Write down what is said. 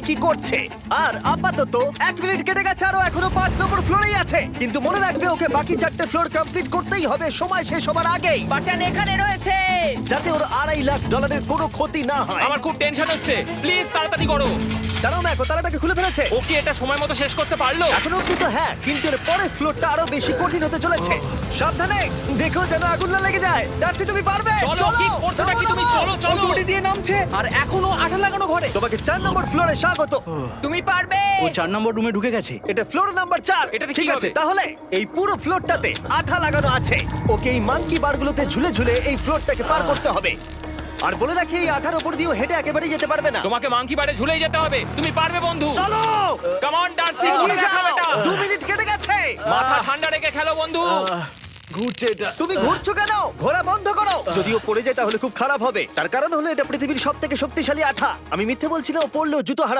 কি করছে। আর আপাতত 1 মিনিট কেটে গেছে, আরো এখনো 5 নম্বর ফ্লোরেই আছে। কিন্তু মনে রাখবে ওকে বাকি 4টে ফ্লোর কমপ্লিট করতেই হবে সময় শেষ হবার আগেই, বাটন এখানে রয়েছে। যাতে ওর $2.5 লাখ কোনো ক্ষতি না হয়। আমার খুব টেনশন হচ্ছে, প্লিজ তাড়াতাড়ি করো। দাঁড়াও ম্যাক, ও তালাটাকে খুলে ফেলেছে। ও কি এটা সময় মতো শেষ করতে পারলো? এখনো অব্দি তো হ্যাঁ, কিন্তু এর পরের ফ্লোরটা আরো বেশি কঠিন হতে চলেছে। সাবধানে, দেখো যেন আগুন না লেগে যায়। ডার্সি তুমি পারবে। চলো, কি করছো নাকি তুমি? চলো চলো। দড়ি দিয়ে নামছে আর এখনো আঠা লাগানো ঘরে। তোমাকে 4 নম্বর ফ্লোরে স্বাগত। তুমি পারবে। ও 4 নম্বর রুমে ঢুকে গেছে। এটা ফ্লোর নাম্বার 4। এটাতে কি ঠিক আছে, হবে? তাহলে এই পুরো ফ্লোরটাতে আঠা লাগানো আছে। ওকে এই মাঙ্কি বারগুলোতে ঝুলে ঝুলে এই ফ্লোরটাকে পার করতে হবে। আর বলে রাখি, এই আঠার উপর দিয়েও হেঁটে একেবারেই যেতে পারবে না। তোমাকে মাংকি বারে ঝুলেই যেতে হবে। তুমি পারবে বন্ধু। চলো কাম অন ডার্সি, এগিয়ে করে দেখাও যাও। এটা। 2 মিনিট কেটে গেছে। মাথা ঠান্ডা রেখে খেলো বন্ধু। ঘুরছে এটা। তুমি ঘুরছো কেন? ঘোরা বন্ধ করো। যদিও পড়ে যায় তাহলে খুব খারাপ হবে। তার কারণ হলো এটা পৃথিবীর সবথেকে শক্তিশালী আঠা। আমি মিথ্যে বলছি না, ও পড়লেও জুতো হারাবে।